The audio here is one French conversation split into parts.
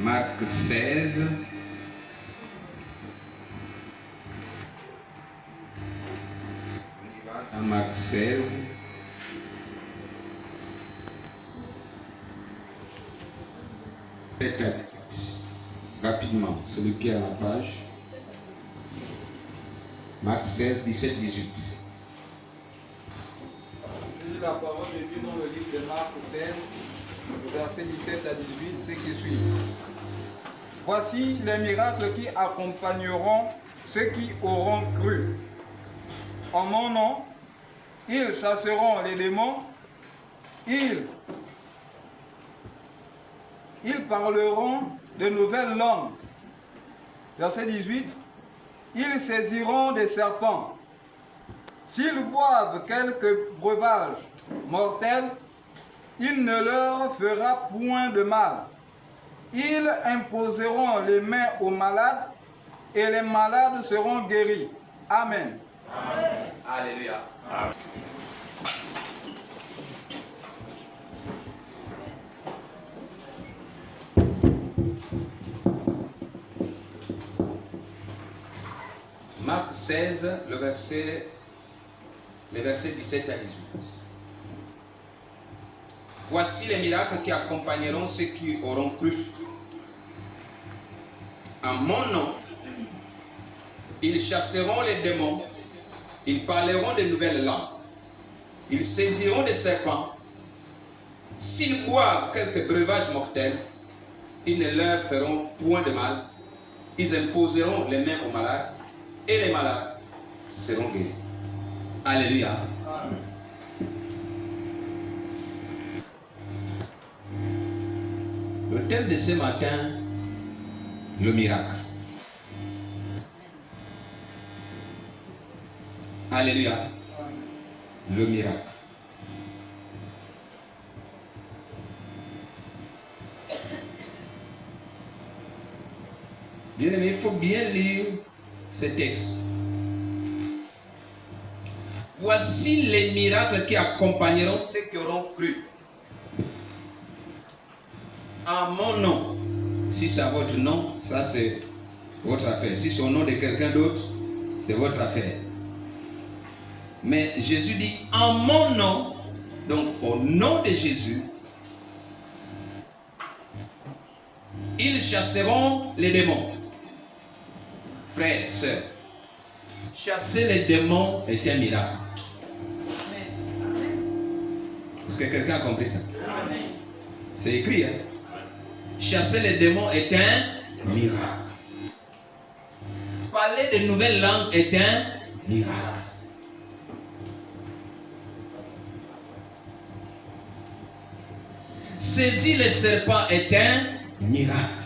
Marc 16. Marc 16. Rapidement, celui qui est à la page. Marc 16, 17, 18. La parole de Dieu dans le livre de Marc 16, versets 17 à 18, c'est qui suit. Voici les miracles qui accompagneront ceux qui auront cru. En mon nom, ils chasseront les démons, ils parleront de nouvelles langues. Verset 18, ils saisiront des serpents. S'ils boivent quelque breuvage mortel, il ne leur fera point de mal. Ils imposeront les mains aux malades et les malades seront guéris. Amen. Amen. Alléluia. Amen. Marc 16, les versets 17 à 18. Voici les miracles qui accompagneront ceux qui auront cru. En mon nom, ils chasseront les démons, ils parleront de nouvelles langues, ils saisiront des serpents. S'ils boivent quelques breuvages mortels, ils ne leur feront point de mal. Ils imposeront les mains aux malades et les malades seront guéris. Alléluia. Amen. Le thème de ce matin, le miracle. Alléluia. Le miracle. Bien aimé, il faut bien lire ce texte. Voici les miracles qui accompagneront ceux qui auront cru. En mon nom. Si c'est votre nom, ça c'est votre affaire. Si c'est au nom de quelqu'un d'autre, c'est votre affaire. Mais Jésus dit en mon nom, donc au nom de Jésus, ils chasseront les démons. Frères, sœurs, chasser les démons est un miracle. Est-ce que quelqu'un a compris ça? C'est écrit, hein? Chasser les démons est un miracle. Parler de nouvelles langues est un miracle. Saisir les serpents est un miracle.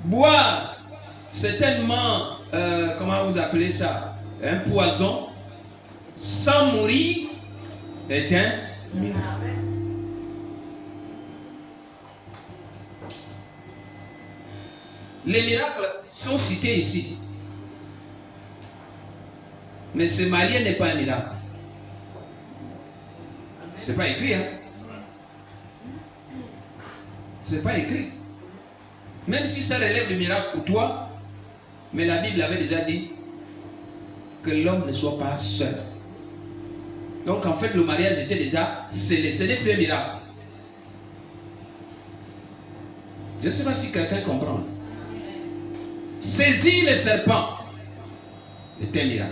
Boire certainement, comment vous appelez ça, un poison, sans mourir, est un miracle. Les miracles sont cités ici. Mais se marier n'est pas un miracle. C'est pas écrit, hein? C'est pas écrit. Même si ça relève du miracle pour toi, mais la Bible avait déjà dit que l'homme ne soit pas seul. Donc en fait, le mariage était déjà scellé. Ce n'est plus un miracle. Je ne sais pas si quelqu'un comprend. Saisir les serpents, c'est un miracle.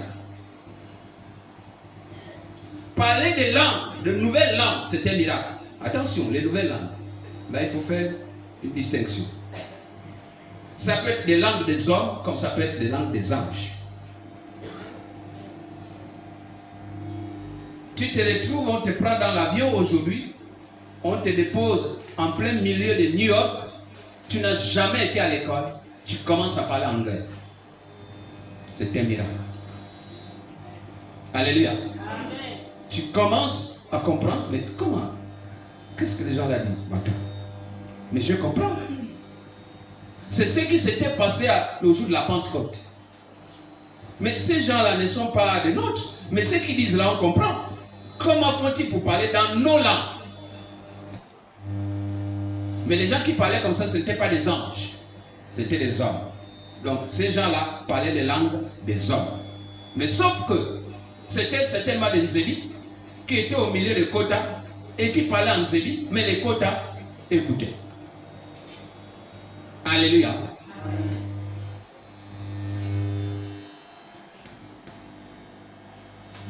Parler des langues, de nouvelles langues, c'est un miracle. Attention, les nouvelles langues. Là, il faut faire une distinction. Ça peut être des langues des hommes, comme ça peut être des langues des anges. Tu te retrouves, on te prend dans l'avion aujourd'hui, on te dépose en plein milieu de New York, tu n'as jamais été à l'école, tu commences à parler anglais. C'est un miracle. Alléluia. Amen. Tu commences à comprendre, mais comment? Qu'est-ce que les gens là disent? Mais je comprends. C'est ce qui s'était passé le jour de la Pentecôte. Mais ces gens-là ne sont pas des nôtres. Mais ce qu'ils disent là, on comprend. Comment font-ils pour parler dans nos langues? Mais les gens qui parlaient comme ça, ce n'étaient pas des anges. C'était des hommes. Donc ces gens-là parlaient les langues des hommes. Mais sauf que c'était certainement des Nzébi qui étaient au milieu des Kota et qui parlaient en Nzébi, mais les Kota écoutaient. Alléluia.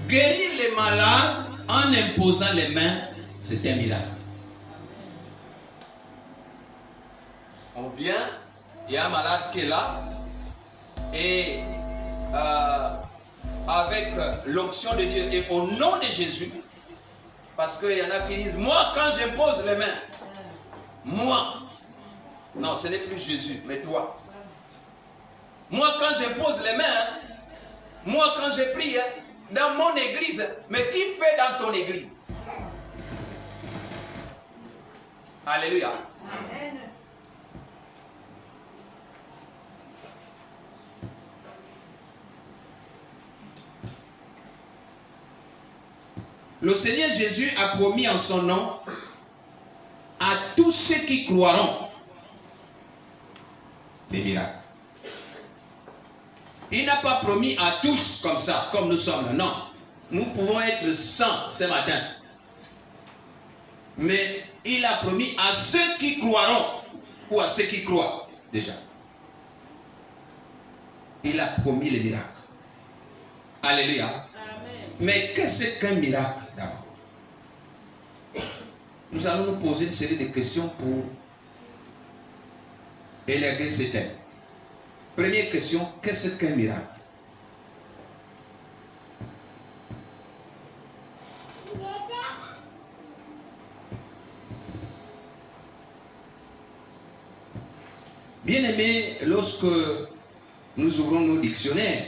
Guérir les malades en imposant les mains, c'est un miracle. On vient, il y a un malade qui est là, et avec l'onction de Dieu et au nom de Jésus, parce qu'il y en a qui disent, moi quand j'impose les mains, moi, non ce n'est plus Jésus, mais toi. Moi quand j'impose les mains, moi quand je prie, dans mon église, mais qui fait dans ton église? Alléluia. Amen. Le Seigneur Jésus a promis en son nom à tous ceux qui croiront des miracles. Il n'a pas promis à tous comme ça, comme nous sommes là. Non, nous pouvons être 100 ce matin. Mais il a promis à ceux qui croiront, ou à ceux qui croient déjà. Il a promis les miracles. Alléluia. Amen. Mais qu'est-ce qu'un miracle d'abord? Nous allons nous poser une série de questions pour élaguer ce thème. Première question, qu'est-ce qu'un miracle? Bien-aimés, lorsque nous ouvrons nos dictionnaires,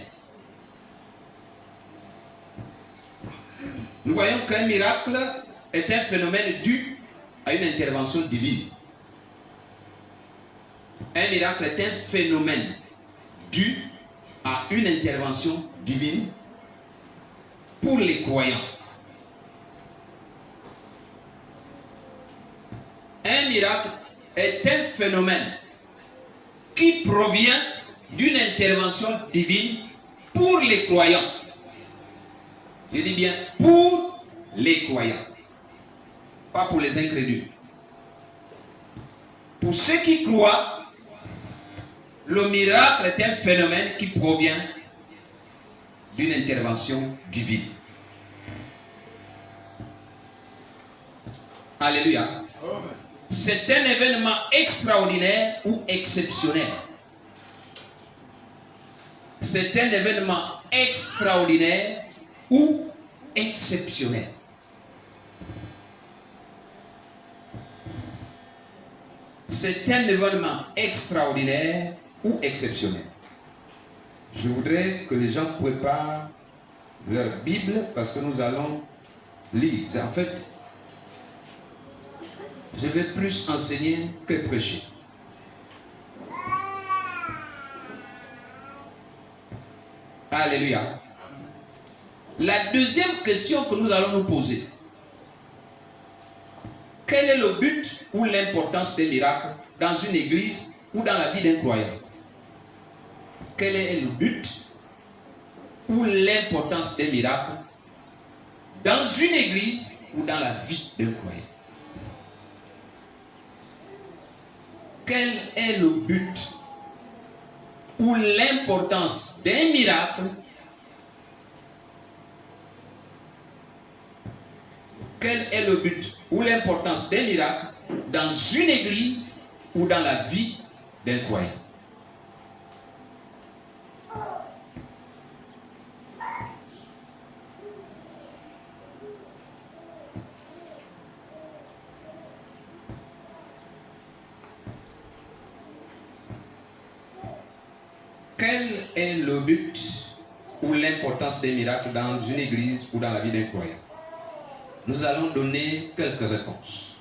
nous voyons qu'un miracle est un phénomène dû à une intervention divine. Un miracle est un phénomène dû à une intervention divine pour les croyants. Un miracle est un phénomène qui provient d'une intervention divine pour les croyants. Je dis bien pour les croyants, pas pour les incrédules. Pour ceux qui croient, le miracle est un phénomène qui provient d'une intervention divine. Alléluia. C'est un événement extraordinaire ou exceptionnel. C'est un événement extraordinaire ou exceptionnel. C'est un événement extraordinaire ou exceptionnel. Je voudrais que les gens préparent leur Bible parce que nous allons lire. En fait, je vais plus enseigner que prêcher. Alléluia. La deuxième question que nous allons nous poser. Quel est le but ou l'importance des miracles dans une église ou dans la vie d'un croyant? Quel est le but ou l'importance des miracles dans une église ou dans la vie d'un croyant? Quel est le but ou l'importance d'un miracle? Quel est le but ou l'importance d'un miracle dans une église ou dans la vie d'un croyant? Quel est le but ou l'importance des miracles dans une église ou dans la vie d'un croyant? Nous allons donner quelques réponses.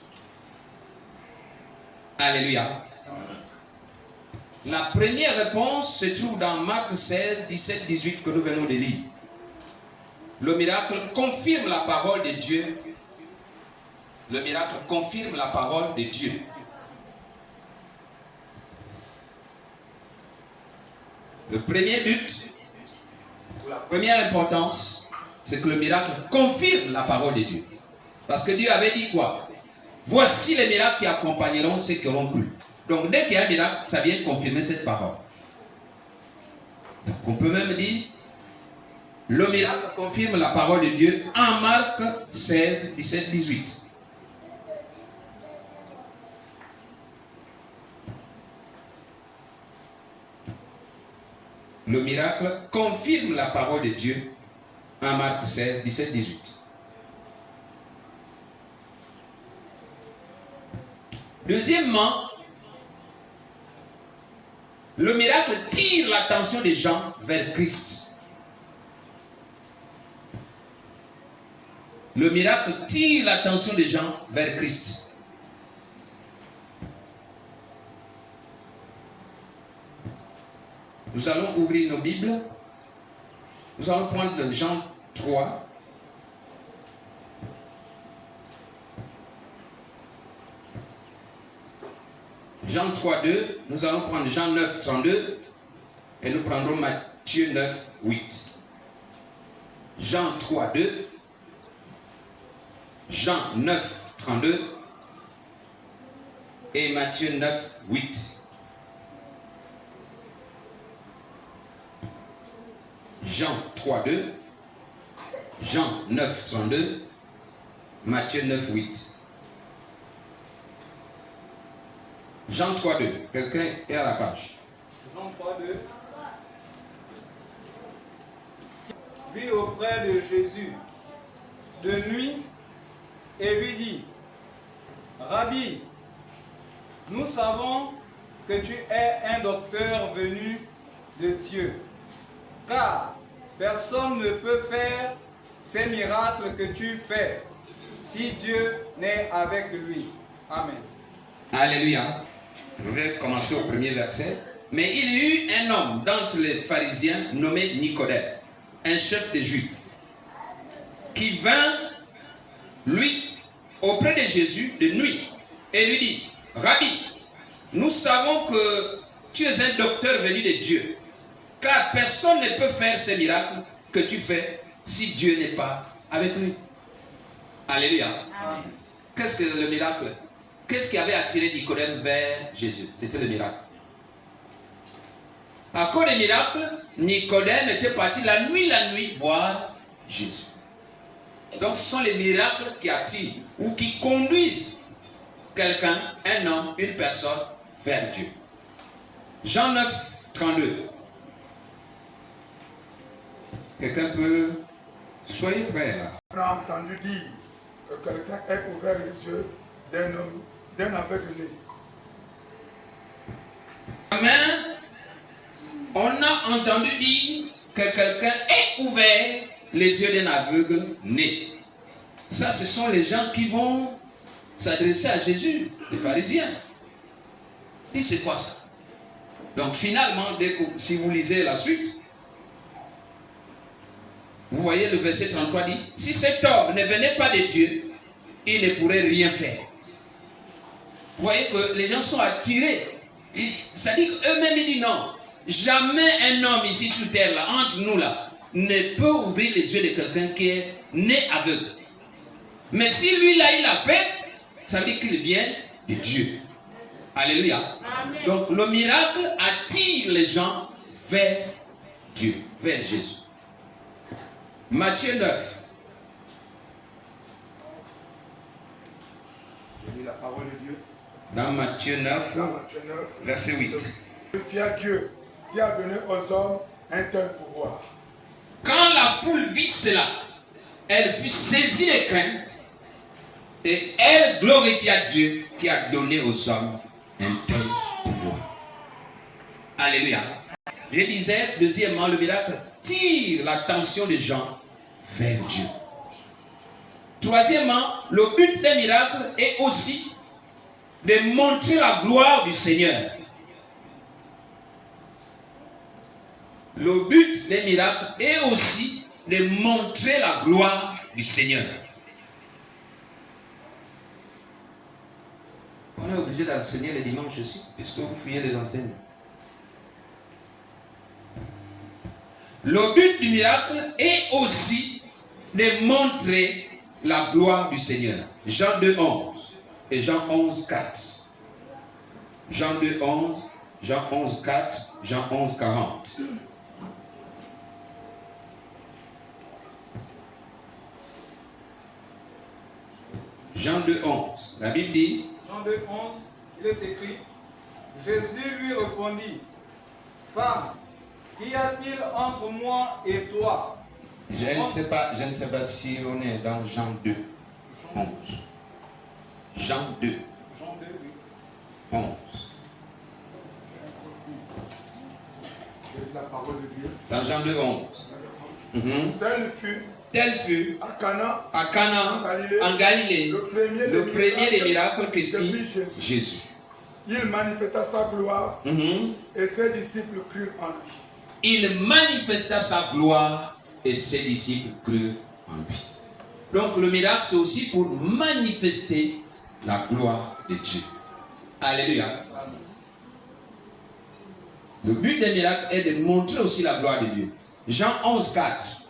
Alléluia. La première réponse se trouve dans Marc 16, 17, 18 que nous venons de lire. Le miracle confirme la parole de Dieu. Le miracle confirme la parole de Dieu. Le premier but, ou la première importance, c'est que le miracle confirme la parole de Dieu. Parce que Dieu avait dit quoi? Voici les miracles qui accompagneront ceux qui auront cru. Donc dès qu'il y a un miracle, ça vient confirmer cette parole. Donc on peut même dire, le miracle confirme la parole de Dieu en Marc 16, 17, 18. Le miracle confirme la parole de Dieu en Marc 16, 17, 18. Deuxièmement, le miracle tire l'attention des gens vers Christ. Le miracle tire l'attention des gens vers Christ. Nous allons ouvrir nos Bibles. Nous allons prendre Jean 3. Jean 3, 2. Nous allons prendre Jean 9, 32. Et nous prendrons Matthieu 9, 8. Jean 3, 2. Jean 9, 32. Et Matthieu 9, 8. Jean 3, 2, Jean 9, 32, Matthieu 9, 8. Jean 3, 2. Quelqu'un est à la page. Jean 3, 2. Lui auprès de Jésus de nuit et lui dit, Rabbi, nous savons que tu es un docteur venu de Dieu, car personne ne peut faire ces miracles que tu fais si Dieu n'est avec lui. Amen. Alléluia. Je vais commencer au premier verset. Mais il y eut un homme d'entre les pharisiens nommé Nicodème, un chef des Juifs, qui vint, lui, auprès de Jésus de nuit et lui dit, Rabbi, nous savons que tu es un docteur venu de Dieu, car personne ne peut faire ces miracles que tu fais si Dieu n'est pas avec lui. Alléluia. Qu'est-ce que le miracle? Qu'est-ce qui avait attiré Nicodème vers Jésus? C'était le miracle. À cause des miracles, Nicodème était parti la nuit voir Jésus. Donc ce sont les miracles qui attirent ou qui conduisent quelqu'un, un homme, une personne vers Dieu. Jean 9, 32. Quelqu'un peut... Soyez prêts là. On a entendu dire que quelqu'un ait ouvert les yeux d'un homme, d'un aveugle-né. Amen. On a entendu dire que quelqu'un ait ouvert les yeux d'un aveugle né. Ça, ce sont les gens qui vont s'adresser à Jésus, les pharisiens. Et c'est quoi ça? Donc finalement, si vous lisez la suite, vous voyez le verset 33 dit, si cet homme ne venait pas de Dieu, il ne pourrait rien faire. Vous voyez que les gens sont attirés. Ça dit qu'eux-mêmes ils disent non, jamais un homme ici sur terre, là, entre nous là, ne peut ouvrir les yeux de quelqu'un qui est né aveugle. Mais si lui là il a fait, ça veut dire qu'il vient de Dieu. Alléluia. Amen. Donc le miracle attire les gens vers Dieu, vers Jésus. Matthieu 9. J'ai lu la parole de Dieu. Dans Matthieu 9, verset 8. Glorifie à Dieu qui a donné aux hommes un tel pouvoir. Quand la foule vit cela, elle fut saisie de crainte et elle glorifia Dieu qui a donné aux hommes un tel pouvoir. Alléluia. Je disais, deuxièmement, le miracle tire l'attention des gens vers Dieu. Troisièmement, le but des miracles est aussi de montrer la gloire du Seigneur. Le but des miracles est aussi de montrer la gloire du Seigneur. On est obligé d'enseigner les dimanches aussi, puisque vous fouillez les enseignements. Le but du miracle est aussi de montrer la gloire du Seigneur. Jean 2, 11 et Jean 11, 4. Jean 2, 11, Jean 11, 4, Jean 11, 40. Jean 2, 11. La Bible dit. Jean 2, 11, il est écrit, Jésus lui répondit, Femme, qu'y a-t-il entre moi et toi? Je ne sais pas si on est dans Jean 2, 11. Jean 2, Jean 2, oui. 11. La parole de Dieu. Dans Jean 2, 11. Tel fut À à Cana, en Galilée, le premier des miracles que fit Jésus. Il manifesta sa gloire et ses disciples crurent en lui. Il manifesta sa gloire et ses disciples crurent en lui. Donc le miracle, c'est aussi pour manifester la gloire de Dieu. Alléluia. Le but des miracles est de montrer aussi la gloire de Dieu. Jean 11, 4.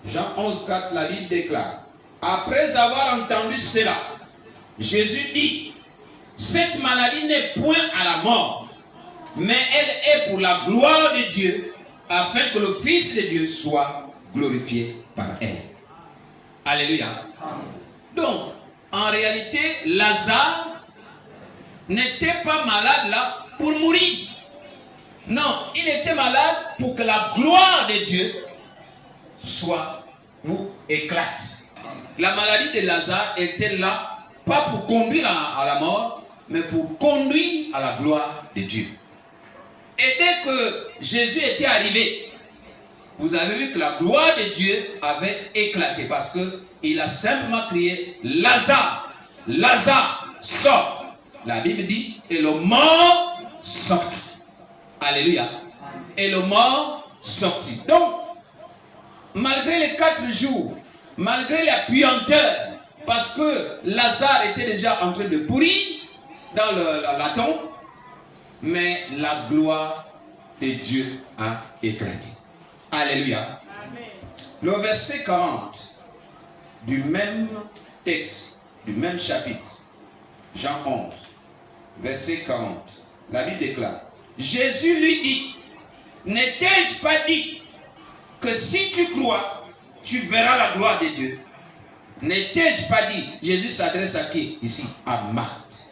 Jean 11, 4, la Bible déclare. Après avoir entendu cela, Jésus dit, cette maladie n'est point à la mort, mais elle est pour la gloire de Dieu, afin que le Fils de Dieu soit glorifié par elle. Alléluia. Donc, en réalité, Lazare n'était pas malade là pour mourir. Non, il était malade pour que la gloire de Dieu soit ou éclate. La maladie de Lazare était là, pas pour conduire à la mort, mais pour conduire à la gloire de Dieu. Et dès que Jésus était arrivé, vous avez vu que la gloire de Dieu avait éclaté, parce qu'il a simplement crié, Lazare, Lazare, sort. La Bible dit, et le mort sortit. Alléluia. Et le mort sortit. Donc, malgré les 4 jours, malgré la puanteur, parce que Lazare était déjà en train de pourrir dans la tombe, mais la gloire de Dieu a éclaté. Alléluia. Amen. Le verset 40 du même texte, du même chapitre, Jean 11, verset 40, la Bible déclare, Jésus lui dit, n'ai-je pas dit que si tu crois, tu verras la gloire de Dieu? N'ai-je pas dit? Jésus s'adresse à qui ici? À Marthe.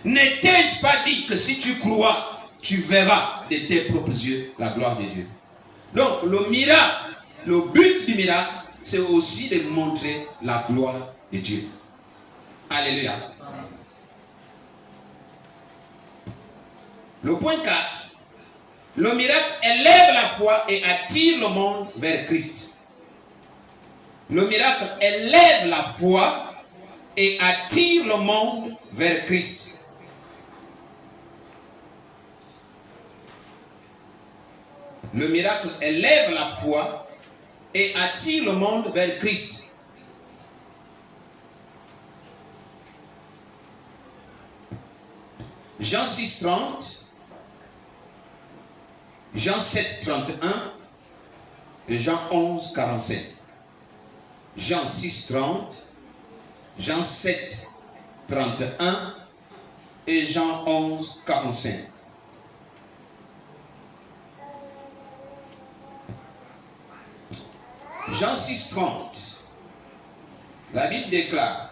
N'ai-je pas dit que si tu crois, tu verras de tes propres yeux la gloire de Dieu? Donc le miracle, le but du miracle, c'est aussi de montrer la gloire de Dieu. Alléluia. Le point 4. Le miracle élève la foi et attire le monde vers Christ. Le miracle élève la foi et attire le monde vers Christ. Le miracle élève la foi et attire le monde vers Christ. Jean 6, 30. Jean 7, 31 et Jean 11, 45. Jean 6, 30, Jean 7, 31 et Jean 11, 45. Jean 6, 30. La Bible déclare,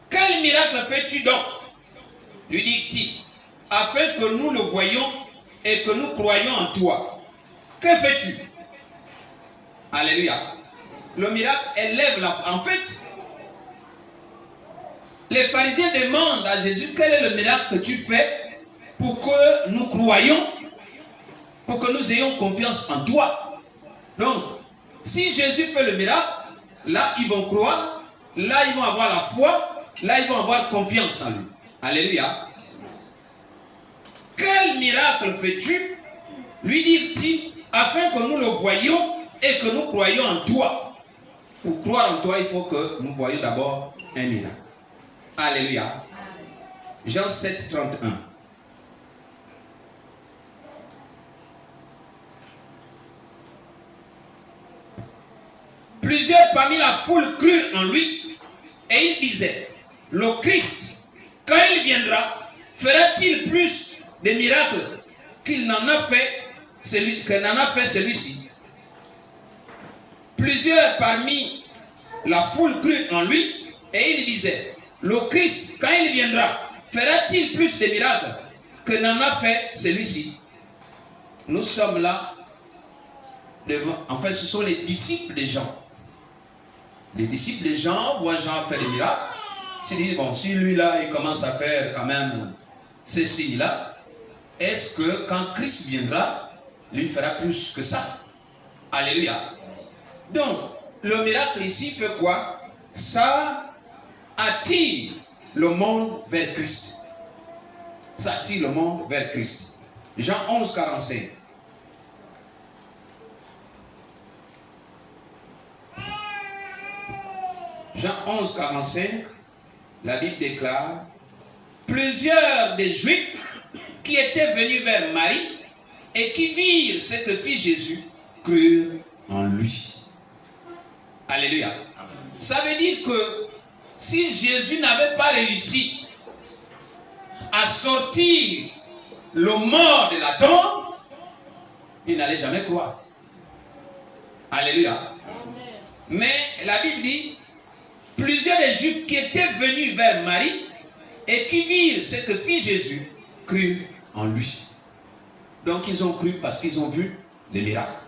quel miracle fais-tu donc? Lui dit-il, afin que nous le voyions et que nous croyions en toi. Que fais-tu? Alléluia. Le miracle élève la foi. En fait, les pharisiens demandent à Jésus, quel est le miracle que tu fais pour que nous croyions, pour que nous ayons confiance en toi? Donc, si Jésus fait le miracle, là ils vont croire, là ils vont avoir la foi, là ils vont avoir confiance en lui. Alléluia. Quel miracle fais-tu? Lui dit-il, afin que nous le voyions et que nous croyions en toi. Pour croire en toi, il faut que nous voyions d'abord un miracle. Alléluia. Jean 7, 31. Plusieurs parmi la foule crurent en lui et ils disaient, le Christ, quand il viendra, fera-t-il plus de miracles qu'il n'en a fait celui-ci? Plusieurs parmi la foule crurent en lui et ils disaient, le Christ, quand il viendra, fera-t-il plus de miracles que n'en a fait celui-ci? Nous sommes là devant, en fait ce sont les disciples de Jean. Les disciples de Jean voient Jean faire des miracles. Ils disent, bon, si lui là, il commence à faire quand même ces signes-là, est-ce que quand Christ viendra, lui fera plus que ça? Alléluia. Donc, le miracle ici fait quoi? Ça attire le monde vers Christ. Ça attire le monde vers Christ. Jean 11, 45. Jean 11, 45, la Bible déclare, plusieurs des Juifs qui étaient venus vers Marie et qui virent ce que fit Jésus, crurent en lui. Alléluia. Ça veut dire que si Jésus n'avait pas réussi à sortir le mort de la tombe, il n'allait jamais croire. Alléluia. Mais la Bible dit, plusieurs des Juifs qui étaient venus vers Marie et qui virent ce que fit Jésus, crurent en lui. Donc ils ont cru parce qu'ils ont vu les miracles.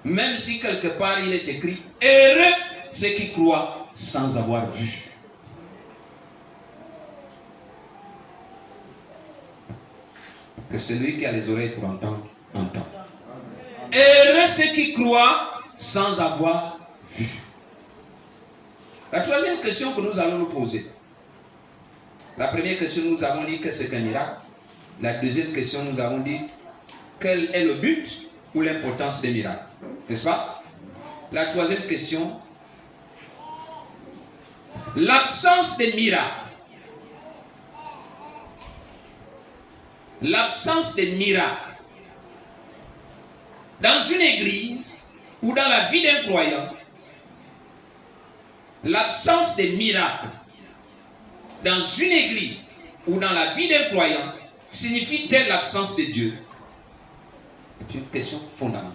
Même si quelque part il est écrit, heureux ceux qui croient sans avoir vu. Que celui qui a les oreilles pour entendre, entend. Heureux ceux qui croient sans avoir vu. La troisième question que nous allons nous poser. La première question, nous avons dit que c'est qu'un miracle. La deuxième question, nous avons dit quel est le but ou l'importance des miracles. N'est-ce pas? La troisième question, l'absence des miracles. L'absence des miracles dans une église ou dans la vie d'un croyant. L'absence des miracles dans une église ou dans la vie d'un croyant signifie-t-elle l'absence de Dieu? C'est une question fondamentale.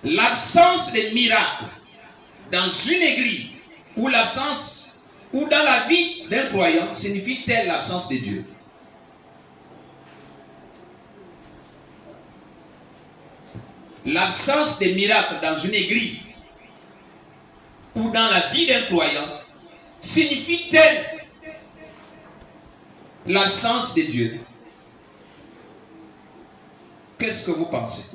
L'absence des miracles dans une église ou l'absence ou dans la vie d'un croyant signifie-t-elle l'absence de Dieu? L'absence des miracles dans une église ou dans la vie d'un croyant signifie-t-elle l'absence de Dieu? Qu'est-ce que vous pensez?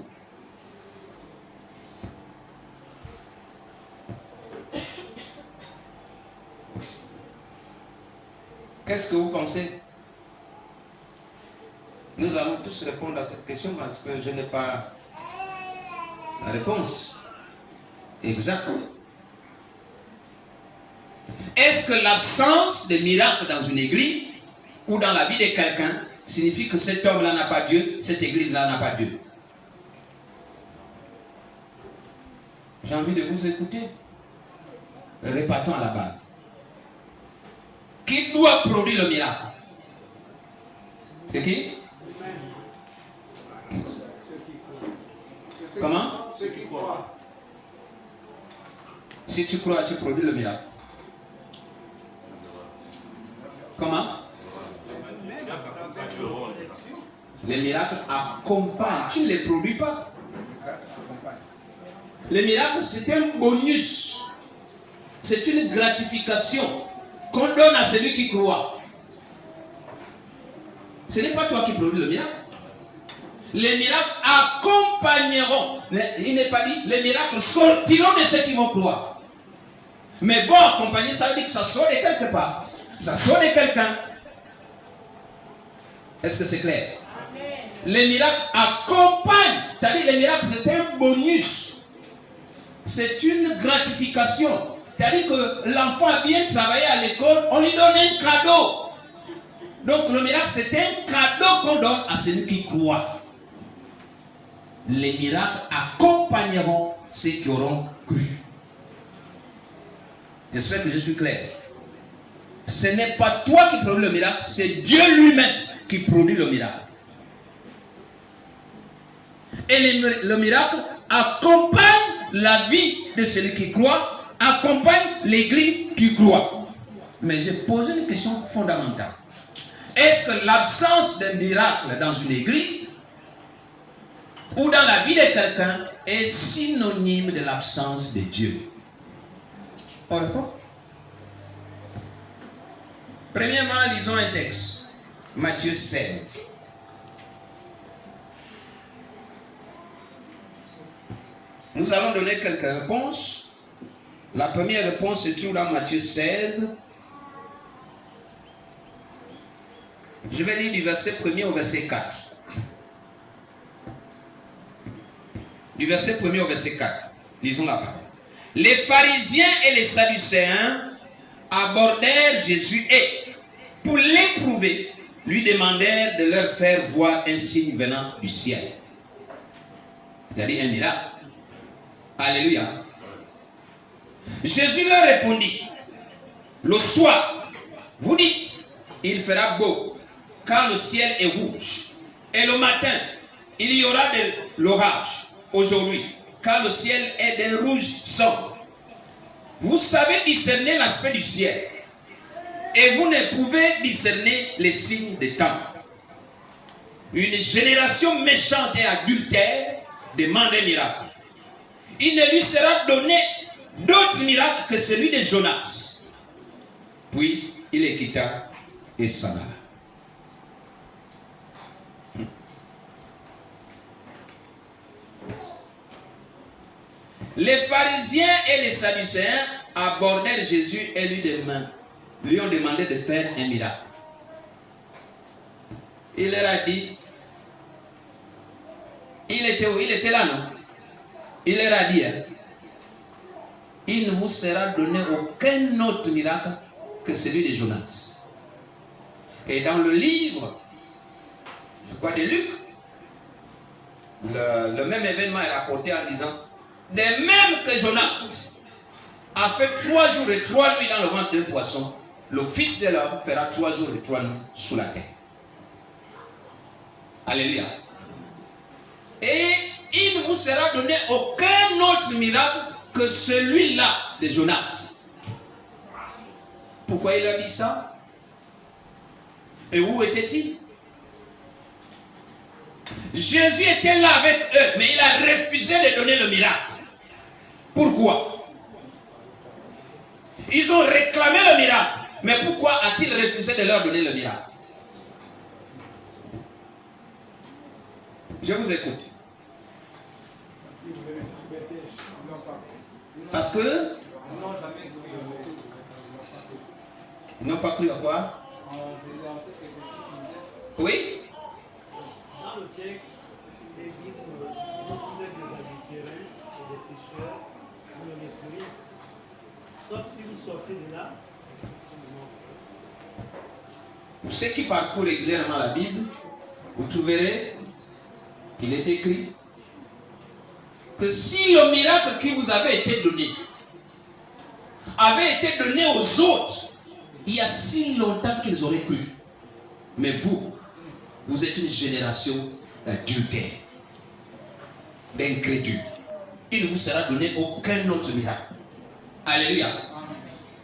Qu'est-ce que vous pensez? Nous allons tous répondre à cette question parce que je n'ai pas la réponse exacte. Est-ce que l'absence de miracles dans une église ou dans la vie de quelqu'un signifie que cet homme-là n'a pas Dieu, cette église-là n'a pas Dieu? J'ai envie de vous écouter. Repartons à la base. Qui doit produire le miracle? C'est qui? Comment? Ceux qui croient. Si tu crois, tu produis le miracle. Comment? Les miracles accompagnent. Tu ne les produis pas. Les miracles, c'est un bonus. C'est une gratification qu'on donne à celui qui croit. Ce n'est pas toi qui produis le miracle. Les miracles accompagneront. Il n'est pas dit, les miracles sortiront de ceux qui vont croire. Mais vont accompagner, ça veut dire que ça sort de quelque part. Ça sort de quelqu'un. Est-ce que c'est clair? Amen. Les miracles accompagnent. C'est-à-dire les miracles, c'est un bonus. C'est une gratification C'est-à-dire que l'enfant a bien travaillé à l'école, on lui donne un cadeau. Donc le miracle, c'est un cadeau qu'on donne à celui qui croit. Les miracles accompagneront ceux qui auront cru. J'espère que je suis clair. Ce n'est pas toi qui produis le miracle, c'est Dieu lui-même qui produit le miracle. Et le miracle accompagne la vie de celui qui croit, accompagne l'église qui croit. Mais j'ai posé une question fondamentale. Est-ce que l'absence d'un miracle dans une église ou dans la vie de quelqu'un est synonyme de l'absence de Dieu? On répond. Premièrement, lisons un texte. Matthieu 16. Nous allons donner quelques réponses. La première réponse se trouve dans Matthieu 16. Je vais lire du verset 1er au verset 4. Du verset 1er au verset 4. Lisons la parole. Les pharisiens et les sadducéens abordèrent Jésus et, pour l'éprouver, lui demandèrent de leur faire voir un signe venant du ciel. C'est-à-dire un miracle. Alléluia. Jésus leur répondit, le soir, vous dites, il fera beau, car le ciel est rouge. Et le matin, il y aura de l'orage aujourd'hui, car le ciel est d'un rouge sombre. Vous savez discerner l'aspect du ciel, et vous ne pouvez discerner les signes des temps. Une génération méchante et adultère demande un miracle. Il ne lui sera donné d'autre miracle que celui de Jonas. Puis il les quitta et s'en alla. Les pharisiens et les sadducéens abordèrent Jésus et lui ont demandé de faire un miracle. Il leur a dit, il était où? Il était là, non? Il leur a dit, il ne vous sera donné aucun autre miracle que celui de Jonas. Et dans le livre, je crois de Luc, le même événement est rapporté en disant, de même que Jonas a fait 3 jours et 3 nuits dans le ventre d'un poisson, le Fils de l'homme fera 3 jours et 3 nuits sous la terre. Alléluia. Et il ne vous sera donné aucun autre miracle que celui-là de Jonas. Pourquoi il a dit ça? Et où était-il? Jésus était là avec eux, mais il a refusé de donner le miracle. Pourquoi? Ils ont réclamé le miracle, mais pourquoi a-t-il refusé de leur donner le miracle? Je vous écoute. Parce que ils n'ont pas cru à quoi? Oui? Dans le texte, il dit que vous êtes des adultérins et des pécheurs, vous ne les prenez. Sauf si vous sortez de là. Pour ceux qui parcourent régulièrement la Bible, vous trouverez qu'il est écrit que si le miracle qui vous avait été donné avait été donné aux autres, il y a si longtemps qu'ils auraient cru. Mais vous êtes une génération d'adultères, d'incrédules. Il ne vous sera donné aucun autre miracle. Alléluia.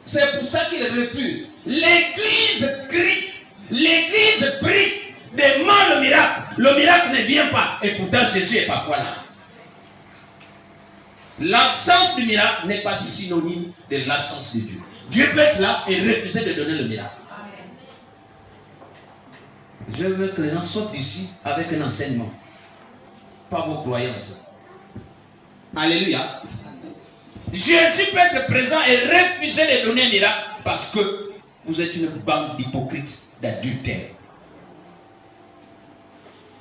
C'est pour ça qu'il refuse. L'église crie, l'église prie, demande le miracle. Le miracle ne vient pas. Et pourtant Jésus est parfois là. L'absence du miracle n'est pas synonyme de l'absence de Dieu. Dieu peut être là et refuser de donner le miracle. Je veux que les gens sortent d'ici avec un enseignement, pas vos croyances. Alléluia. Jésus peut être présent et refuser de donner un miracle parce que vous êtes une bande d'hypocrites, d'adultères,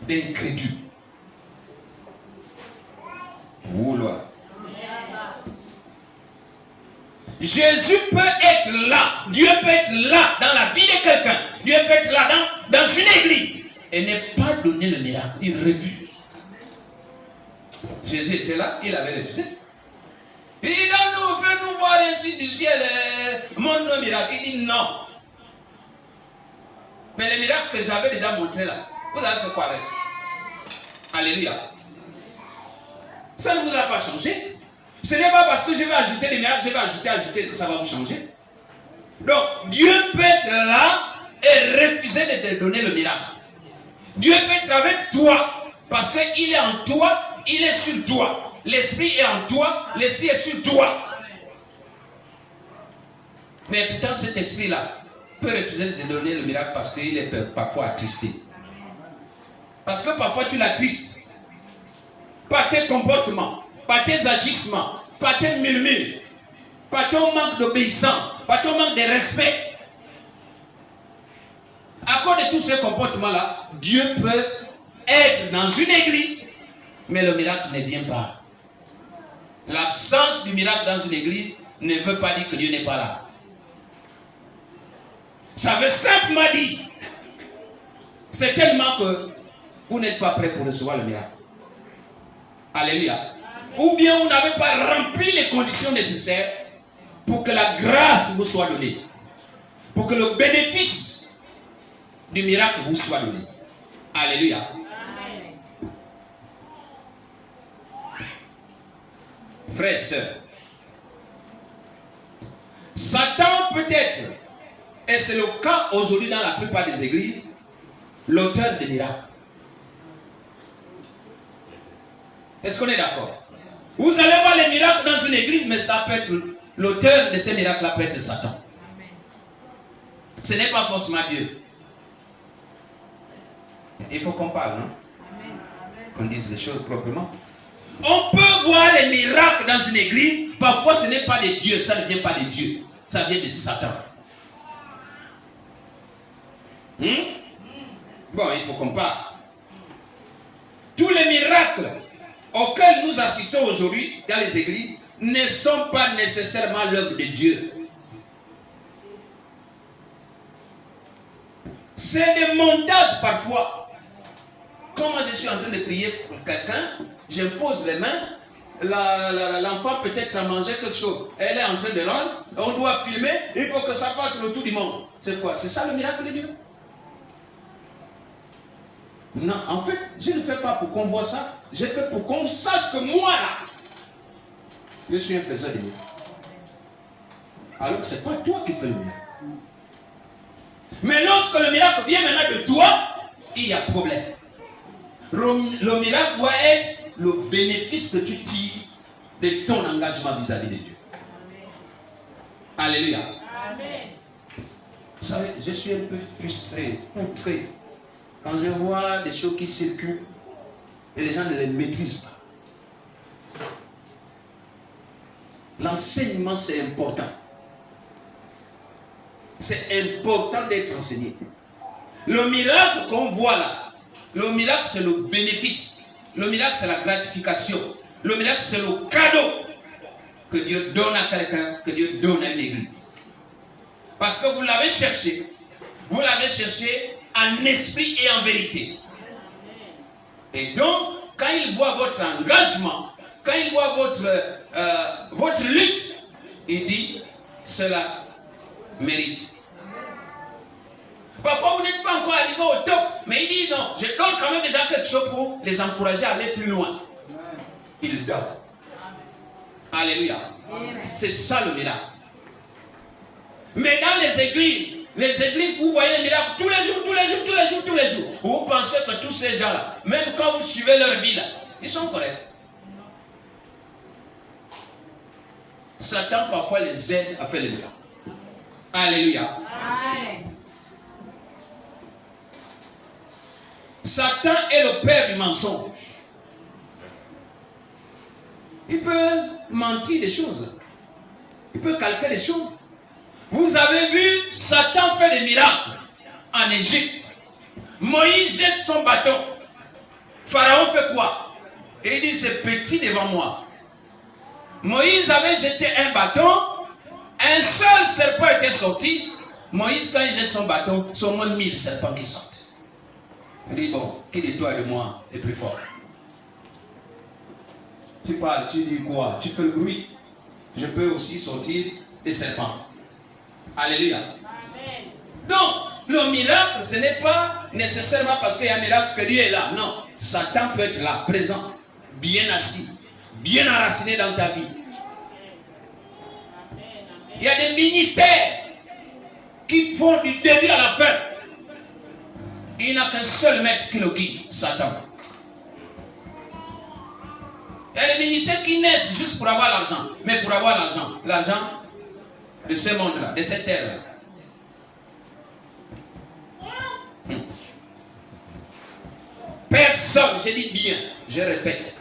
d'incrédules. Jésus peut être là. Dieu peut être là dans la vie de quelqu'un. Dieu peut être là dans une église. Et ne pas donner le miracle. Il refuse. Jésus était là, il avait refusé. Il dit, non, fais-nous voir ainsi du ciel, montre nos miracles. Il dit non. Mais les miracles que j'avais déjà montrés là, vous avez fait quoi avec? Alléluia. Ça ne vous a pas changé. Ce n'est pas parce que je vais ajouter des miracles, je vais ajouter que ça va vous changer. Donc, Dieu peut être là et refuser de te donner le miracle. Dieu peut être avec toi parce qu'il est en toi, il est sur toi. L'esprit est en toi, l'esprit est sur toi. Mais pourtant, cet esprit-là peut refuser de te donner le miracle parce qu'il est parfois attristé. Parce que parfois tu l'attristes. Par tes comportements, par tes agissements, par tes murmures, par ton manque d'obéissance, par ton manque de respect. À cause de tous ces comportements-là, Dieu peut être dans une église, mais le miracle ne vient pas. L'absence du miracle dans une église ne veut pas dire que Dieu n'est pas là. Ça veut simplement dire, c'est tellement que vous n'êtes pas prêt pour recevoir le miracle. Alléluia. Ou bien vous n'avez pas rempli les conditions nécessaires pour que la grâce vous soit donnée. Pour que le bénéfice du miracle vous soit donné. Alléluia. Frères et sœurs, Satan peut être, et c'est le cas aujourd'hui dans la plupart des églises, l'auteur des miracles. Est-ce qu'on est d'accord? Vous allez voir les miracles dans une église, mais ça peut être l'auteur de ces miracles-là peut être Satan. Ce n'est pas forcément Dieu. Il faut qu'on parle, non? Qu'on dise les choses proprement. On peut voir les miracles dans une église. Parfois ce n'est pas de Dieu. Ça ne vient pas de Dieu. Ça vient de Satan. Bon, il faut qu'on parle. Tous les miracles auxquels nous assistons aujourd'hui dans les églises ne sont pas nécessairement l'œuvre de Dieu. C'est des montages parfois. Quand moi je suis en train de prier pour quelqu'un, j'impose les mains, l'enfant peut-être a mangé quelque chose, elle est en train de rendre, on doit filmer, il faut que ça fasse le tour du monde. C'est quoi? C'est ça le miracle de Dieu? Non, en fait, je ne fais pas pour qu'on voit ça, je fais pour qu'on sache que moi là, je suis un faiseur de miracles. Alors que ce n'est pas toi qui fais le miracle. Mais lorsque le miracle vient maintenant de toi, il y a problème. Le miracle doit être le bénéfice que tu tires de ton engagement vis-à-vis de Dieu. Alléluia. Amen. Vous savez, je suis un peu frustré, outré, quand je vois des choses qui circulent et les gens ne les maîtrisent pas. L'enseignement, c'est important. C'est important d'être enseigné. Le miracle qu'on voit là, le miracle c'est le bénéfice. Le miracle c'est la gratification. Le miracle c'est le cadeau que Dieu donne à quelqu'un, que Dieu donne à une église. Parce que vous l'avez cherché en esprit et en vérité. Et donc, quand il voit votre engagement, quand il voit votre lutte, il dit, cela mérite. Parfois, vous n'êtes pas encore arrivé au top, mais il dit non, je donne quand même déjà quelque chose pour les encourager à aller plus loin. Il donne. Alléluia. C'est ça le miracle. Mais dans les églises, vous voyez les miracles tous les jours. Vous pensez que tous ces gens-là, même quand vous suivez leur vie là, ils sont corrects. Satan parfois les aide à faire les miracles. Alléluia. Amen. Satan est le père du mensonge. Il peut mentir des choses. Il peut calquer des choses. Vous avez vu, Satan fait des miracles en Égypte. Moïse jette son bâton. Pharaon fait quoi? Et il dit, c'est petit devant moi. Moïse avait jeté un bâton. Un seul serpent était sorti. Moïse, quand il jette son bâton, c'est au moins 1000 serpents qui sortent. Il dit, bon, qui de toi et de moi est plus fort? Tu parles, tu dis quoi? Tu fais le bruit. Je peux aussi sortir des serpents. Alléluia. Amen. Donc, le miracle, ce n'est pas nécessairement parce qu'il y a un miracle que Dieu est là. Non. Satan peut être là, présent, bien assis, bien enraciné dans ta vie. Il y a des ministères qui font du début à la fin. Il n'y a qu'un seul maître qui le guide, Satan. Il y a des ministères qui naissent juste pour avoir l'argent. Mais pour avoir l'argent de ce monde-là, de cette terre-là. Personne, je dis bien, je répète,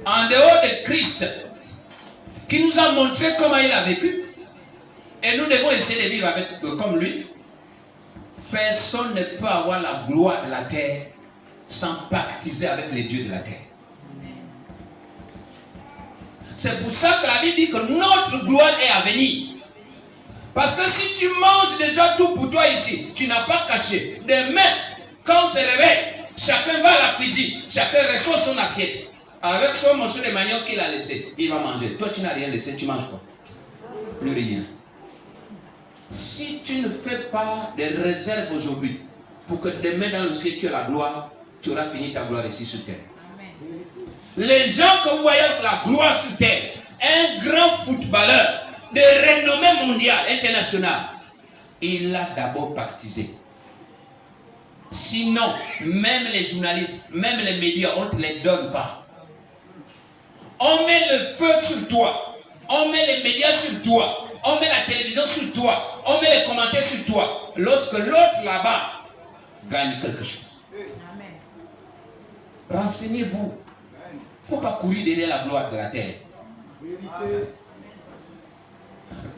en dehors de Christ, qui nous a montré comment il a vécu, et nous devons essayer de vivre avec, comme lui, personne ne peut avoir la gloire de la terre sans pactiser avec les dieux de la terre. C'est pour ça que la Bible dit que notre gloire est à venir. Parce que si tu manges déjà tout pour toi ici, tu n'as pas caché. Demain, quand on se réveille, chacun va à la cuisine, chacun reçoit son assiette. Avec son morceau de manioc qu'il a laissé, il va manger. Toi, tu n'as rien laissé, tu manges quoi? Plus rien. Si tu ne fais pas de réserve aujourd'hui, pour que demain dans le ciel tu aies la gloire, tu auras fini ta gloire ici sur terre. Amen. Les gens que vous voyez avec la gloire sur terre, un grand footballeur de renommée mondiale, internationale, il a d'abord pactisé. Sinon, même les journalistes, même les médias, on ne te les donne pas. On met le feu sur toi. On met les médias sur toi. On met la télévision sur toi. On met les commentaires sur toi. Lorsque l'autre là-bas gagne quelque chose. Amen. Renseignez-vous. Il ne faut pas courir derrière la gloire de la terre.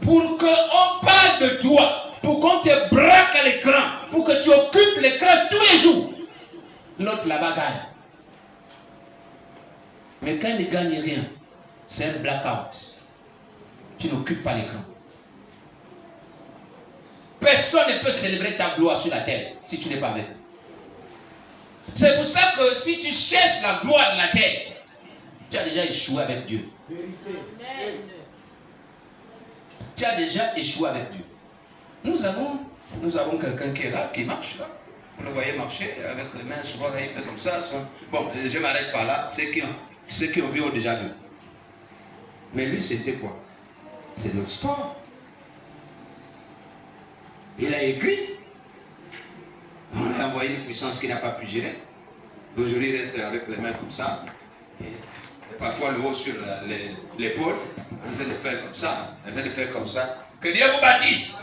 Pour qu'on parle de toi, pour qu'on te braque à l'écran, pour que tu occupes l'écran tous les jours, l'autre là-bas gagne. Mais quand il ne gagne rien, c'est un blackout. Tu n'occupes pas l'écran. Personne ne peut célébrer ta gloire sur la terre si tu n'es pas avec. C'est pour ça que si tu cherches la gloire de la terre, tu as déjà échoué avec Dieu. Tu as déjà échoué avec Dieu. Nous avons quelqu'un qui est là, qui marche là. Vous le voyez marcher avec les mains, souvent il fait comme ça. Souvent. Bon, je m'arrête pas là. Ceux qui ont vu ont déjà vu. Mais lui, c'était quoi? C'est notre sport. Il a écrit. On lui a envoyé une puissance qu'il n'a pas pu gérer. Aujourd'hui, il reste avec les mains comme ça. Et parfois le haut sur l'épaule. En train de faire comme ça. En train de faire comme ça. Que Dieu vous bâtisse.